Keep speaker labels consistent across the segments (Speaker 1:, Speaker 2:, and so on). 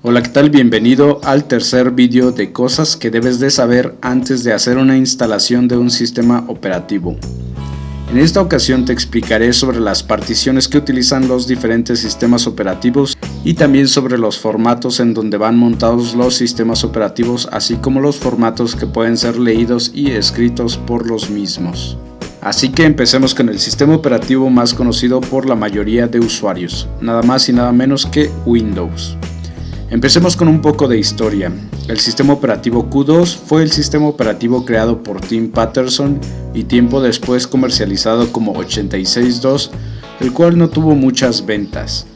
Speaker 1: Hola, ¿qué tal? Bienvenido al tercer vídeo de cosas que debes de saber antes de hacer una instalación de un sistema operativo. En esta ocasión te explicaré sobre las particiones que utilizan los diferentes sistemas operativos y también sobre los formatos en donde van montados los sistemas operativos, así como los formatos que pueden ser leídos y escritos por los mismos. Así que empecemos con el sistema operativo más conocido por la mayoría de usuarios, nada más y nada menos que Windows. Empecemos con un poco de historia. El sistema operativo Q2 fue el sistema operativo creado por Tim Patterson y tiempo después comercializado como 86.2, el cual no tuvo muchas ventas.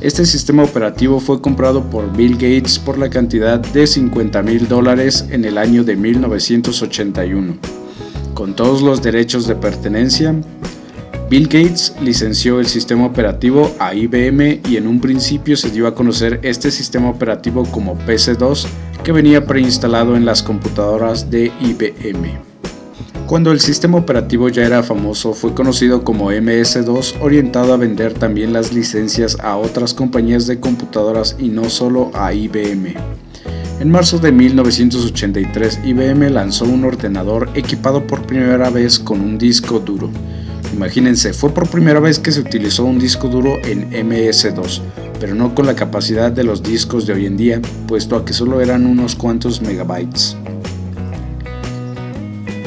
Speaker 1: Este sistema operativo fue comprado por Bill Gates por la cantidad de $50,000 en el año de 1981. Con todos los derechos de pertenencia, Bill Gates licenció el sistema operativo a IBM y en un principio se dio a conocer este sistema operativo como PC-2, que venía preinstalado en las computadoras de IBM. Cuando el sistema operativo ya era famoso, fue conocido como MS-2, orientado a vender también las licencias a otras compañías de computadoras y no solo a IBM. En marzo de 1983, IBM lanzó un ordenador equipado por primera vez con un disco duro. Imagínense, fue por primera vez que se utilizó un disco duro en MS-2, pero no con la capacidad de los discos de hoy en día, puesto a que solo eran unos cuantos megabytes.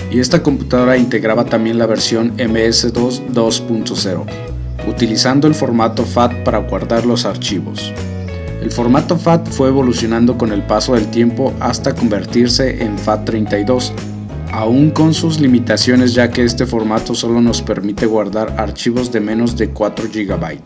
Speaker 1: Y esta computadora integraba también la versión MS-2 2.0, utilizando el formato FAT para guardar los archivos. El formato FAT fue evolucionando con el paso del tiempo hasta convertirse en FAT32, aún con sus limitaciones, ya que este formato solo nos permite guardar archivos de menos de 4 GB.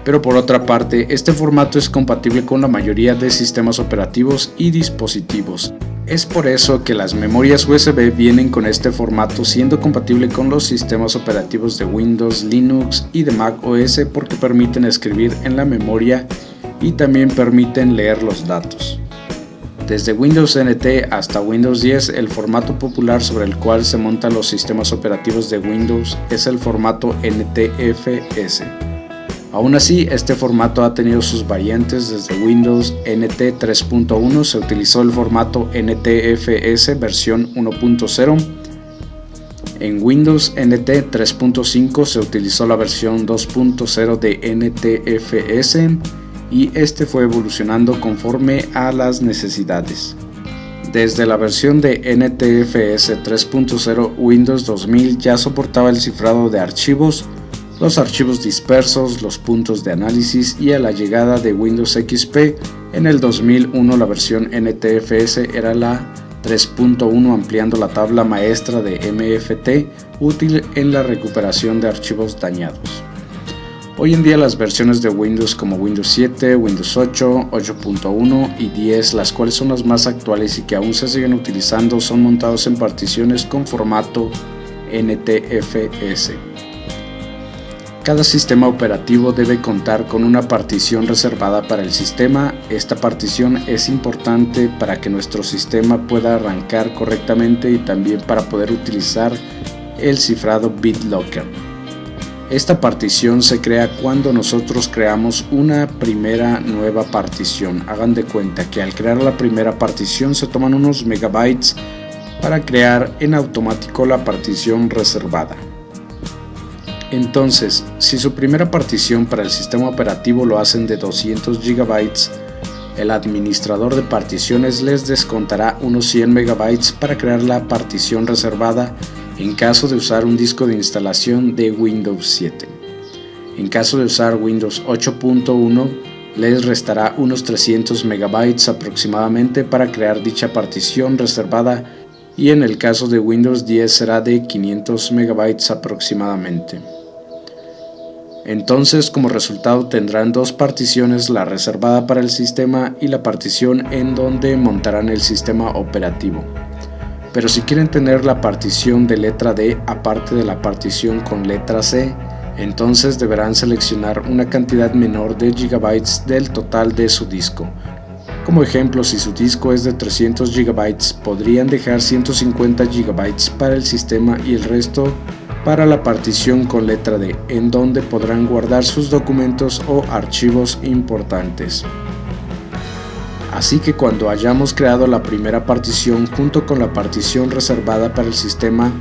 Speaker 1: Pero por otra parte, este formato es compatible con la mayoría de sistemas operativos y dispositivos. Es por eso que las memorias USB vienen con este formato, siendo compatible con los sistemas operativos de Windows, Linux y de Mac OS, porque permiten escribir en la memoria y también permiten leer los datos. Desde Windows NT hasta Windows 10, el formato popular sobre el cual se montan los sistemas operativos de Windows es el formato NTFS. Aún así, este formato ha tenido sus variantes. Desde Windows NT 3.1 se utilizó el formato NTFS versión 1.0. En Windows NT 3.5 se utilizó la versión 2.0 de NTFS. Y este fue evolucionando conforme a las necesidades. Desde la versión de NTFS 3.0, Windows 2000 ya soportaba el cifrado de archivos, los archivos dispersos, los puntos de análisis, y a la llegada de Windows XP en el 2001 la versión NTFS era la 3.1, ampliando la tabla maestra de MFT útil en la recuperación de archivos dañados. Hoy en día las versiones de Windows como Windows 7, Windows 8, 8.1 y 10, las cuales son las más actuales y que aún se siguen utilizando, son montados en particiones con formato NTFS. Cada sistema operativo debe contar con una partición reservada para el sistema. Esta partición es importante para que nuestro sistema pueda arrancar correctamente y también para poder utilizar el cifrado BitLocker. Esta partición se crea cuando nosotros creamos una primera nueva partición. Hagan de cuenta que al crear la primera partición se toman unos megabytes para crear en automático la partición reservada. Entonces, si su primera partición para el sistema operativo lo hacen de 200 GB, el administrador de particiones les descontará unos 100 megabytes para crear la partición reservada en caso de usar un disco de instalación de Windows 7. En caso de usar Windows 8.1, les restará unos 300 megabytes aproximadamente para crear dicha partición reservada, y en el caso de Windows 10 será de 500 megabytes aproximadamente. Entonces, como resultado tendrán dos particiones, la reservada para el sistema y la partición en donde montarán el sistema operativo. Pero si quieren tener la partición de letra D aparte de la partición con letra C, entonces deberán seleccionar una cantidad menor de gigabytes del total de su disco. Como ejemplo, si su disco es de 300 GB, podrían dejar 150 GB para el sistema y el resto para la partición con letra D, en donde podrán guardar sus documentos o archivos importantes. Así que cuando hayamos creado la primera partición junto con la partición reservada para el sistema,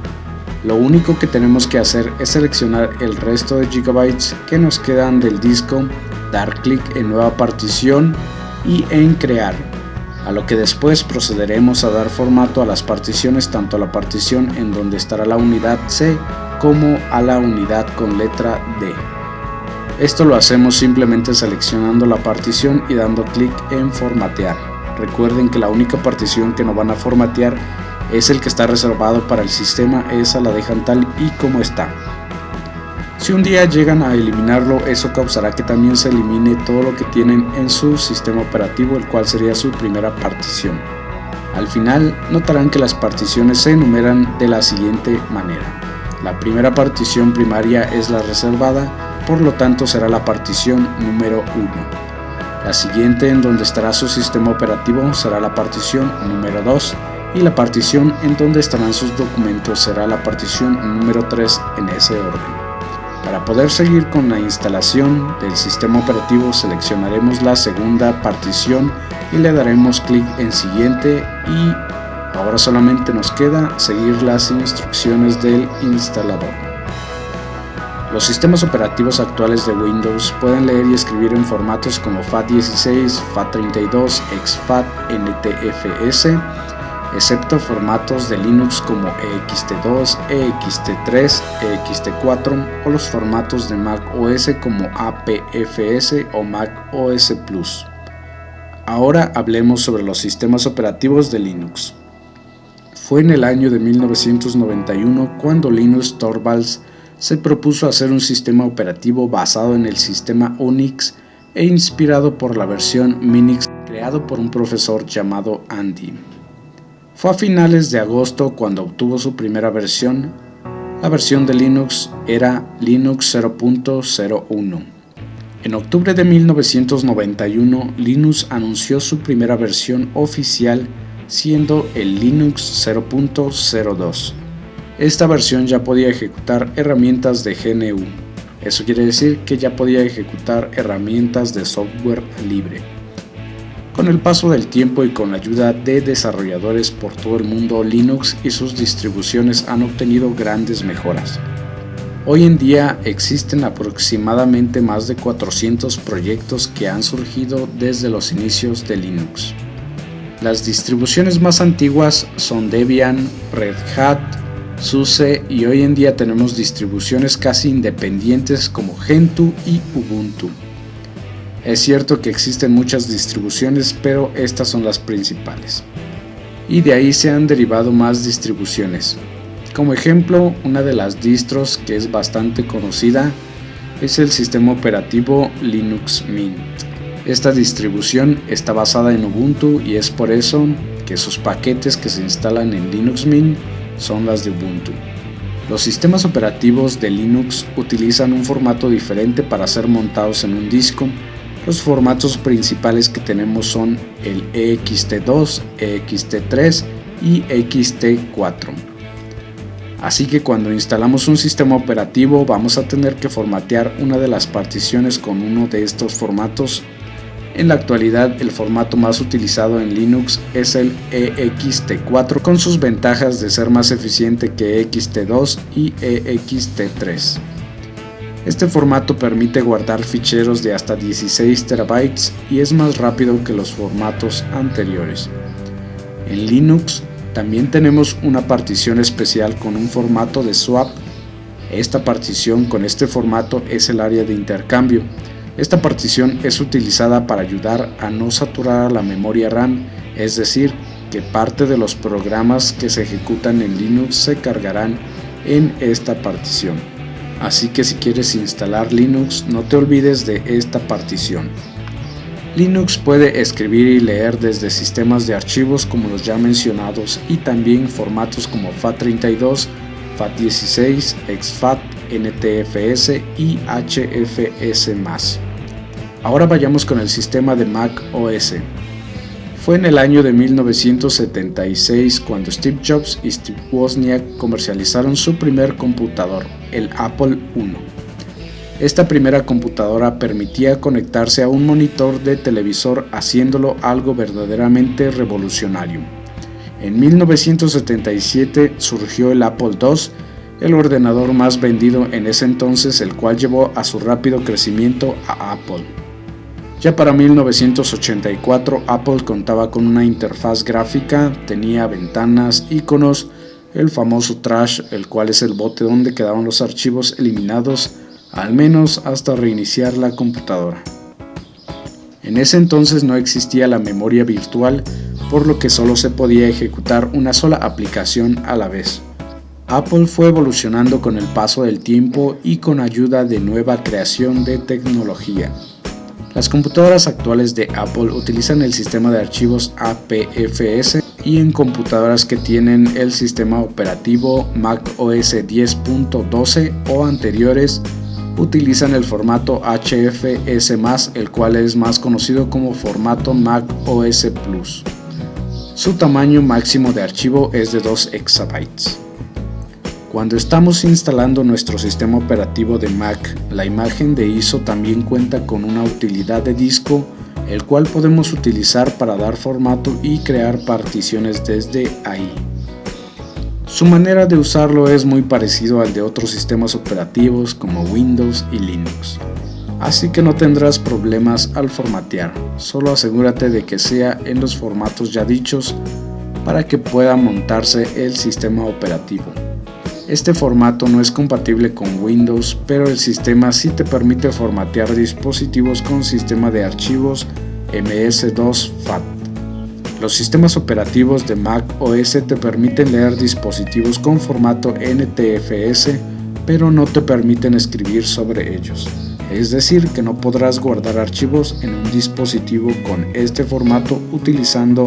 Speaker 1: lo único que tenemos que hacer es seleccionar el resto de gigabytes que nos quedan del disco, dar clic en nueva partición y en crear, a lo que después procederemos a dar formato a las particiones, tanto a la partición en donde estará la unidad C como a la unidad con letra D. Esto lo hacemos simplemente seleccionando la partición y dando clic en formatear. Recuerden que la única partición que no van a formatear es el que está reservado para el sistema, esa la dejan tal y como está. Si un día llegan a eliminarlo, eso causará que también se elimine todo lo que tienen en su sistema operativo, el cual sería su primera partición. Al final notarán que las particiones se enumeran de la siguiente manera. La primera partición primaria es la reservada, por lo tanto será la partición número 1. La siguiente en donde estará su sistema operativo será la partición número 2 y la partición en donde estarán sus documentos será la partición número 3 en ese orden. Para poder seguir con la instalación del sistema operativo seleccionaremos la segunda partición y le daremos clic en siguiente y ahora solamente nos queda seguir las instrucciones del instalador. Los sistemas operativos actuales de Windows pueden leer y escribir en formatos como FAT16, FAT32, exFAT, NTFS, excepto formatos de Linux como ext2, ext3, ext4 o los formatos de Mac OS como APFS o Mac OS Plus. Ahora hablemos sobre los sistemas operativos de Linux. Fue en el año de 1991 cuando Linus Torvalds se propuso hacer un sistema operativo basado en el sistema Unix e inspirado por la versión Minix creado por un profesor llamado Andy. Fue a finales de agosto cuando obtuvo su primera versión. La versión de Linux era Linux 0.01. En octubre de 1991, Linus anunció su primera versión oficial, siendo el Linux 0.02. Esta versión ya podía ejecutar herramientas de GNU. Eso quiere decir que ya podía ejecutar herramientas de software libre. Con el paso del tiempo y con la ayuda de desarrolladores por todo el mundo, Linux y sus distribuciones han obtenido grandes mejoras. Hoy en día existen aproximadamente más de 400 proyectos que han surgido desde los inicios de Linux. Las distribuciones más antiguas son Debian, Red Hat, SUSE y hoy en día tenemos distribuciones casi independientes como Gentoo y Ubuntu. Es cierto que existen muchas distribuciones, pero estas son las principales. Y de ahí se han derivado más distribuciones. Como ejemplo, una de las distros que es bastante conocida es el sistema operativo Linux Mint. Esta distribución está basada en Ubuntu y es por eso que sus paquetes que se instalan en Linux Mint son las de Ubuntu. Los sistemas operativos de Linux utilizan un formato diferente para ser montados en un disco. Los formatos principales que tenemos son el ext2, ext3 y ext4. Así que cuando instalamos un sistema operativo vamos a tener que formatear una de las particiones con uno de estos formatos. En la actualidad el formato más utilizado en Linux es el ext4 con sus ventajas de ser más eficiente que ext2 y ext3. Este formato permite guardar ficheros de hasta 16 TB y es más rápido que los formatos anteriores. En Linux también tenemos una partición especial con un formato de swap. Esta partición con este formato es el área de intercambio. Esta partición es utilizada para ayudar a no saturar a la memoria RAM, es decir, que parte de los programas que se ejecutan en Linux se cargarán en esta partición. Así que si quieres instalar Linux, no te olvides de esta partición. Linux puede escribir y leer desde sistemas de archivos como los ya mencionados y también formatos como FAT32, FAT16, exFAT, NTFS y HFS+. Ahora vayamos con el sistema de Mac OS. Fue en el año de 1976 cuando Steve Jobs y Steve Wozniak comercializaron su primer computador, el Apple I. Esta primera computadora permitía conectarse a un monitor de televisor, haciéndolo algo verdaderamente revolucionario. En 1977 surgió el Apple II, el ordenador más vendido en ese entonces, el cual llevó a su rápido crecimiento a Apple. Ya para 1984 Apple contaba con una interfaz gráfica, tenía ventanas, iconos, el famoso trash, el cual es el bote donde quedaban los archivos eliminados, al menos hasta reiniciar la computadora. En ese entonces no existía la memoria virtual, por lo que solo se podía ejecutar una sola aplicación a la vez. Apple fue evolucionando con el paso del tiempo y con ayuda de nueva creación de tecnología. Las computadoras actuales de Apple utilizan el sistema de archivos APFS y en computadoras que tienen el sistema operativo macOS 10.12 o anteriores utilizan el formato HFS+, el cual es más conocido como formato macOS Plus. Su tamaño máximo de archivo es de 2 exabytes. Cuando estamos instalando nuestro sistema operativo de Mac, la imagen de ISO también cuenta con una utilidad de disco, el cual podemos utilizar para dar formato y crear particiones desde ahí. Su manera de usarlo es muy parecido al de otros sistemas operativos como Windows y Linux, así que no tendrás problemas al formatear, solo asegúrate de que sea en los formatos ya dichos para que pueda montarse el sistema operativo. Este formato no es compatible con Windows, pero el sistema sí te permite formatear dispositivos con sistema de archivos MS2 FAT. Los sistemas operativos de Mac OS te permiten leer dispositivos con formato NTFS, pero no te permiten escribir sobre ellos. Es decir, que no podrás guardar archivos en un dispositivo con este formato utilizando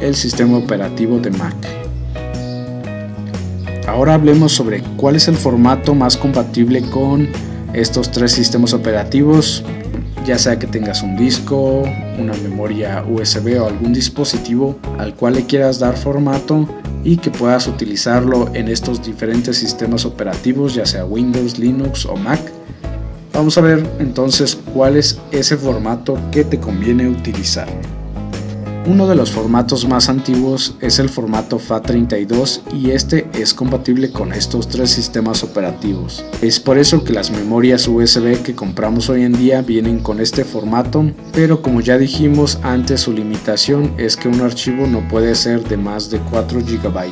Speaker 1: el sistema operativo de Mac. Ahora hablemos sobre cuál es el formato más compatible con estos tres sistemas operativos, ya sea que tengas un disco, una memoria USB o algún dispositivo al cual le quieras dar formato y que puedas utilizarlo en estos diferentes sistemas operativos, ya sea Windows, Linux o Mac. Vamos a ver entonces cuál es ese formato que te conviene utilizar. Uno de los formatos más antiguos es el formato FAT32 y este es compatible con estos tres sistemas operativos. Es por eso que las memorias USB que compramos hoy en día vienen con este formato, pero como ya dijimos antes, su limitación es que un archivo no puede ser de más de 4 GB.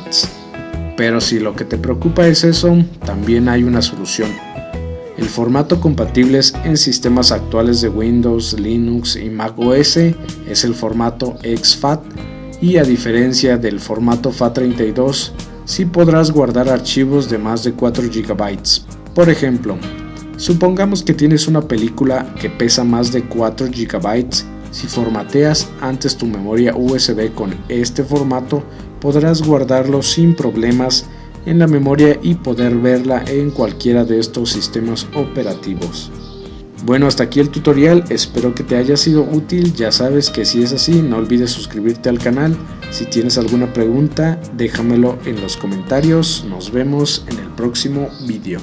Speaker 1: Pero si lo que te preocupa es eso, también hay una solución. El formato compatible en sistemas actuales de Windows, Linux y Mac OS es el formato exFAT y a diferencia del formato FAT32, sí podrás guardar archivos de más de 4 GB. Por ejemplo, supongamos que tienes una película que pesa más de 4 GB, si formateas antes tu memoria USB con este formato, podrás guardarlo sin problemas en la memoria y poder verla en cualquiera de estos sistemas operativos. Bueno, hasta aquí el tutorial, espero que te haya sido útil. Ya sabes que si es así, no olvides suscribirte al canal. Si tienes alguna pregunta, déjamelo en los comentarios. Nos vemos en el próximo video.